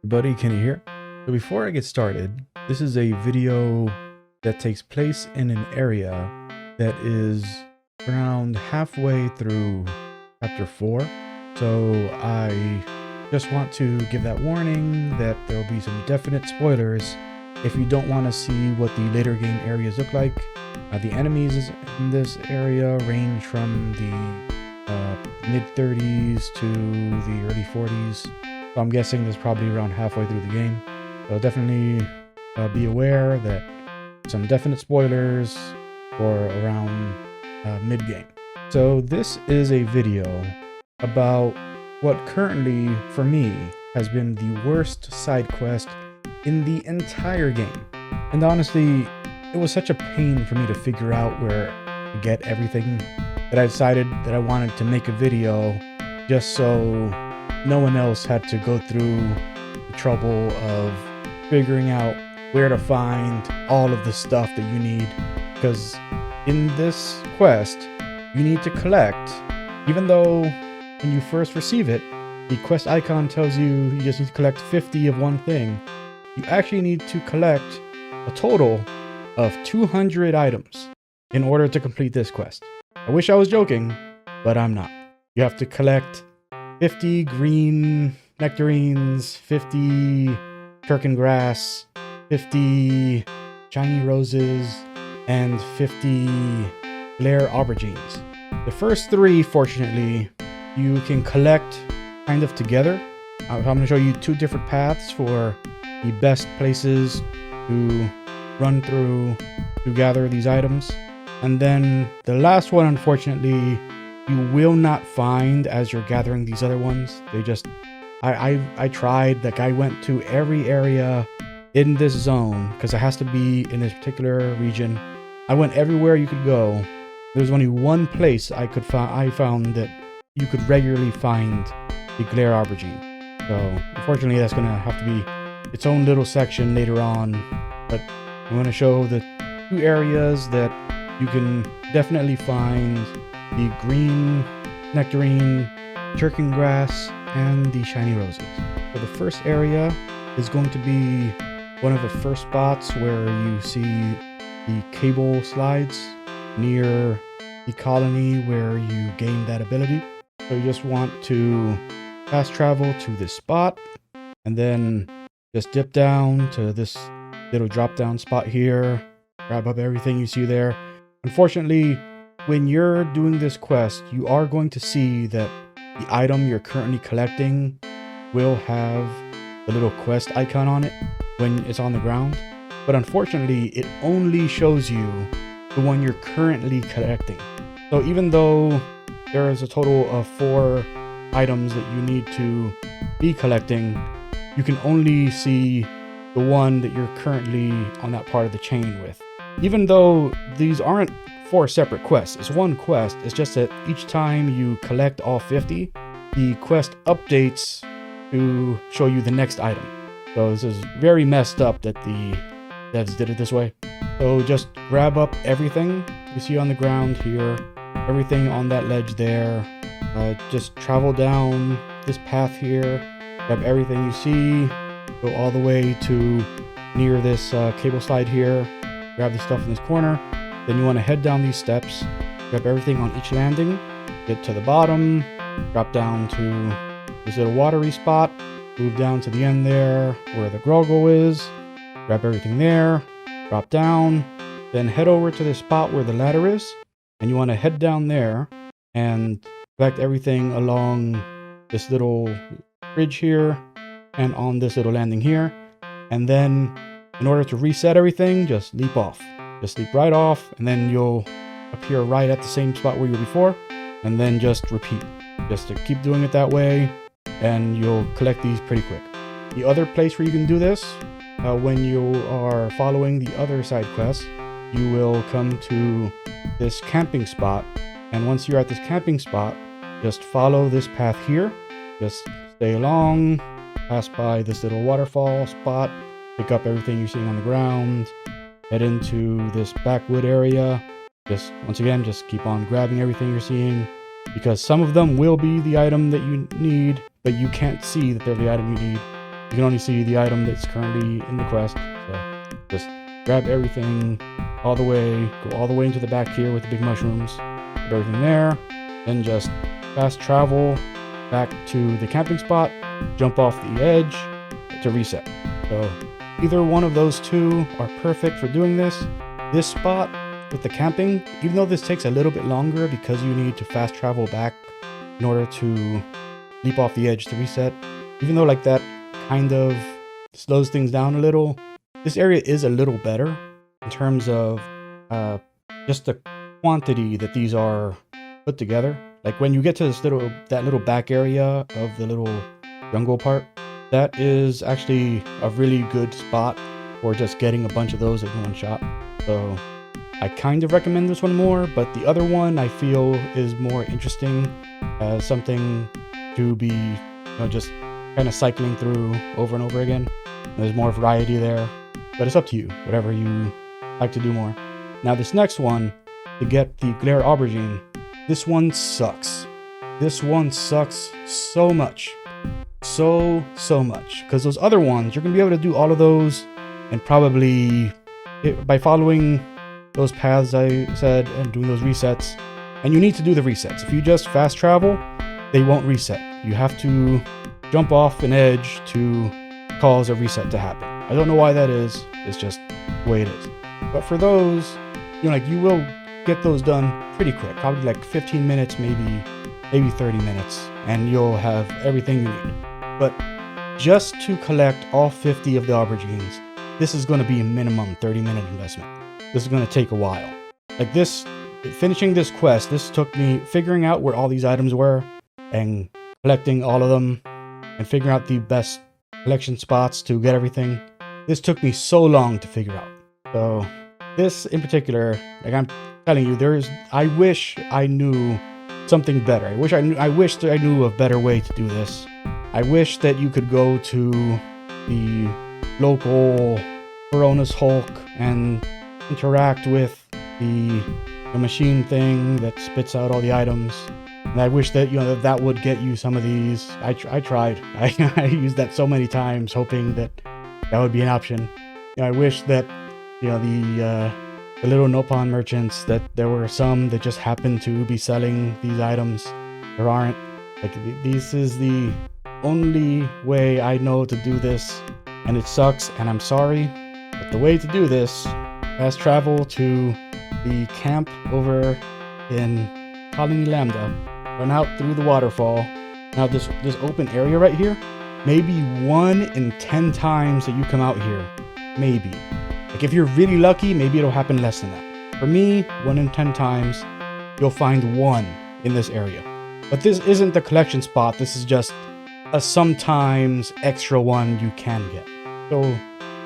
Buddy, can you hear? So before I get started, this is a video that takes place in an area that is around halfway through chapter 4. So I just want to give that warning that there will be some definite spoilers if you don't want to see what the later game areas look like. The enemies in this area range from the mid-30s to the early 40s. So I'm guessing this is probably around halfway through the game. So definitely be aware that some definite spoilers for around mid-game. So this is a video about what currently, for me, has been the worst side quest in the entire game. And honestly, it was such a pain for me to figure out where to get everything that I decided that I wanted to make a video just so no one else had to go through the trouble of figuring out where to find all of the stuff that you need. Because in this quest, you need to collect, even though when you first receive it, the quest icon tells you you just need to collect 50 of one thing. You actually need to collect a total of 200 items in order to complete this quest. I wish I was joking, but I'm not. You have to collect 50 green nectarines, 50 Tirkin grass, 50 shiny roses, and 50 glare aubergines. The first three, fortunately, you can collect kind of together. I'm going to show you two different paths for the best places to run through to gather these items. And then the last one, unfortunately, you will not find as you're gathering these other ones. They just, I tried, like I went to every area in this zone because it has to be in this particular region. I went everywhere you could go. There's only one place I found that you could regularly find the glare aubergine. So unfortunately, that's gonna have to be its own little section later on. But I'm gonna show the two areas that you can definitely find the green nectarine, Tirkin grass, and the shiny roses. So the first area is going to be one of the first spots where you see the cable slides near the colony where you gain that ability. So you just want to fast travel to this spot and then just dip down to this little drop down spot here, grab up everything you see there. Unfortunately, when you're doing this quest, you are going to see that the item you're currently collecting will have the little quest icon on it when it's on the ground. But unfortunately, it only shows you the one you're currently collecting. So even though there is a total of 4 items that you need to be collecting, you can only see the one that you're currently on that part of the chain with. Even though these aren't 4 separate quests, it's one quest. It's just that each time you collect all 50, the quest updates to show you the next item. So this is very messed up that the devs did it this way. So just grab up everything you see on the ground here, everything on that ledge there. Just travel down this path here, grab everything you see, go all the way to near this cable slide here, grab the stuff in this corner. Then you want to head down these steps, grab everything on each landing, get to the bottom, drop down to this little watery spot, move down to the end there where the Groggle is, grab everything there, drop down, then head over to the spot where the ladder is, and you want to head down there and collect everything along this little bridge here and on this little landing here. And then in order to reset everything, just leap off. Just leap right off, and then you'll appear right at the same spot where you were before, and then just repeat. Just to keep doing it that way, and you'll collect these pretty quick. The other place where you can do this, when you are following the other side quests, you will come to this camping spot, and once you're at this camping spot, just follow this path here. Just stay along, pass by this little waterfall spot, pick up everything you're seeing on the ground, head into this backwood area. Just once again, just keep on grabbing everything you're seeing, because some of them will be the item that you need, but you can't see that they're the item you need. you can only see the item that's currently in the quest. So just grab everything all the way, go all the way into the back here with the big mushrooms, put everything there, then just fast travel back to the camping spot, jump off the edge to reset. So either one of those two are perfect for doing this. This spot with the camping, even though this takes a little bit longer because you need to fast travel back in order to leap off the edge to reset, even though like that kind of slows things down a little, this area is a little better in terms of just the quantity that these are put together. Like when you get to that little back area of the little jungle part, that is actually a really good spot for just getting a bunch of those in one shot. So I kind of recommend this one more, but the other one I feel is more interesting as something to be, just kind of cycling through over and over again. There's more variety there, but it's up to you, whatever you like to do more. Now this next one, to get the Glare Aubergine, this one sucks. This one sucks so much. So much. Because those other ones, you're going to be able to do all of those and probably, by following those paths I said and doing those resets, and you need to do the resets. If you just fast travel, they won't reset. You have to jump off an edge to cause a reset to happen. I don't know why that is. It's just the way it is. But for those, you will get those done pretty quick. Probably like 15 minutes, maybe 30 minutes, and you'll have everything you need. But just to collect all 50 of the aubergines, this is going to be a minimum 30-minute investment. This is going to take a while. Like this, finishing this quest, this took me figuring out where all these items were and collecting all of them and figuring out the best collection spots to get everything. This took me so long to figure out. So this in particular, like I'm telling you, I wish I knew something better. I wish that I knew a better way to do this. I wish that you could go to the local Coronis Hulk and interact with the machine thing that spits out all the items. And I wish that that would get you some of these. I tried. I used that so many times, hoping that would be an option. I wish that the little Nopon merchants, that there were some that just happened to be selling these items. There aren't. Like this is the only way I know to do this, and it sucks, and I'm sorry. But the way to do this, fast travel to the camp over in Colony Lambda, run out through the waterfall. Now this open area right here, maybe 1 in 10 times that you come out here, maybe. Like if you're really lucky, maybe it'll happen less than that. For me, 1 in 10 times, you'll find one in this area. But this isn't the collection spot, this is just a sometimes extra one you can get. So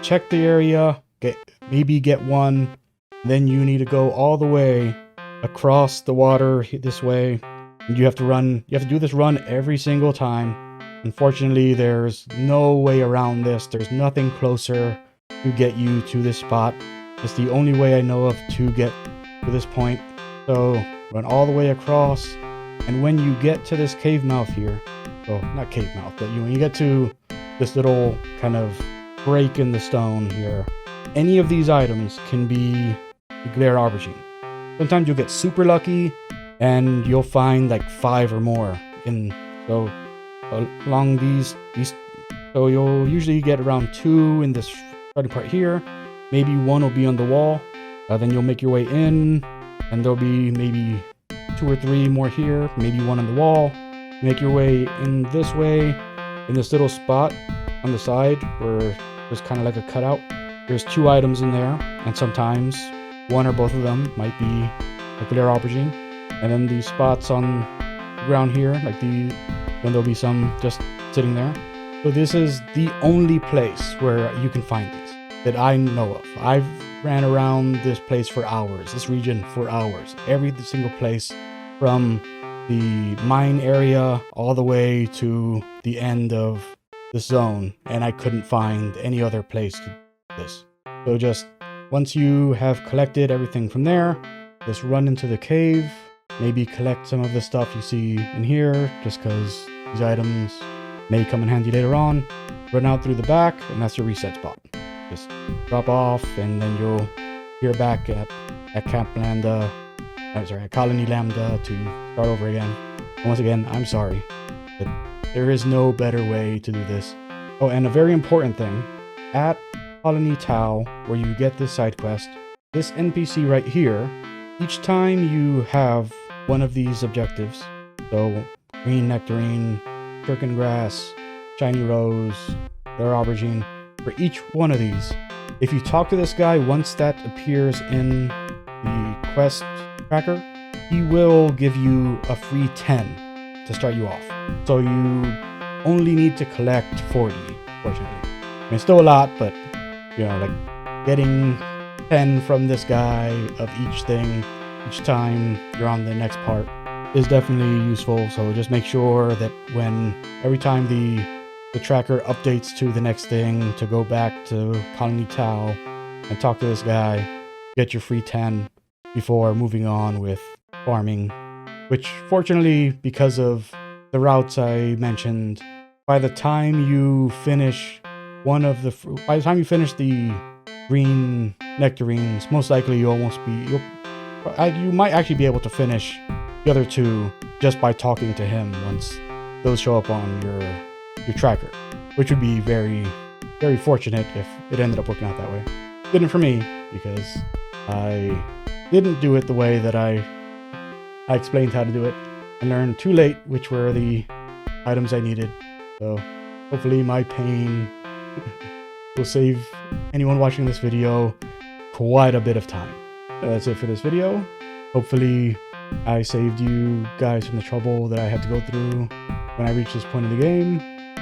check the area, maybe get one, then you need to go all the way across the water this way. And you have to do this run every single time. Unfortunately, there's no way around this. There's nothing closer to get you to this spot. It's the only way I know of to get to this point. So run all the way across, and when you get to this cave mouth here, well, not cave mouth, but when you get to this little kind of break in the stone here, any of these items can be the Glare Aubergine. Sometimes you'll get super lucky and you'll find like 5 or more along these, so you'll usually get around 2 in this starting part here. Maybe 1 will be on the wall, then you'll make your way in, and there'll be maybe 2 or 3 more here, maybe 1 on the wall. Make your way in this way, in this little spot on the side where there's kind of like a cutout. There's 2 items in there, and sometimes 1 or both of them might be a Glare Aubergine. And then these spots on the ground here, then there'll be some just sitting there. So this is the only place where you can find these that I know of. I've ran around this place for hours, this region for hours. Every single place from the mine area all the way to the end of the zone, and I couldn't find any other place to do this. So just once you have collected everything from there, just run into the cave, maybe collect some of the stuff you see in here, just because these items may come in handy later on, run out through the back, and that's your reset spot. Just drop off, and then you'll hear back at Camp Lambda. I'm sorry, at Colony Lambda to start over again. And once again, I'm sorry, but there is no better way to do this. Oh, and a very important thing, at Colony Tau, where you get this side quest, this NPC right here, each time you have one of these objectives, so green nectarine, Tirkin grass, shiny rose, rare aubergine, for each one of these, if you talk to this guy once that appears in the quest tracker, he will give you a free 10 to start you off. So you only need to collect 40, fortunately. I mean, still a lot, but you know, like getting 10 from this guy of each thing each time you're on the next part is definitely useful. So just make sure that every time the tracker updates to the next thing, to go back to Colony Tau and talk to this guy, get your free 10 before moving on with farming, which fortunately, because of the routes I mentioned, by the time you finish the green nectarines, most likely you might actually be able to finish the other two just by talking to him once those show up on your tracker, which would be very, very fortunate if it ended up working out that way. Didn't for me, because I didn't do it the way that I explained how to do it. I learned too late which were the items I needed, so hopefully my pain will save anyone watching this video quite a bit of time. So that's it for this video. Hopefully I saved you guys from the trouble that I had to go through when I reached this point in the game.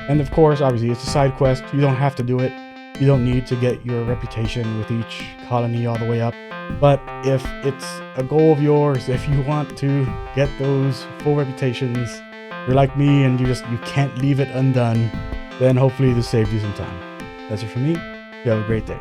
And of course, obviously, it's a side quest. You don't have to do it. You don't need to get your reputation with each colony all the way up. But if it's a goal of yours, if you want to get those full reputations, you're like me and you can't leave it undone, then hopefully this saved you some time. That's it for me. You have a great day.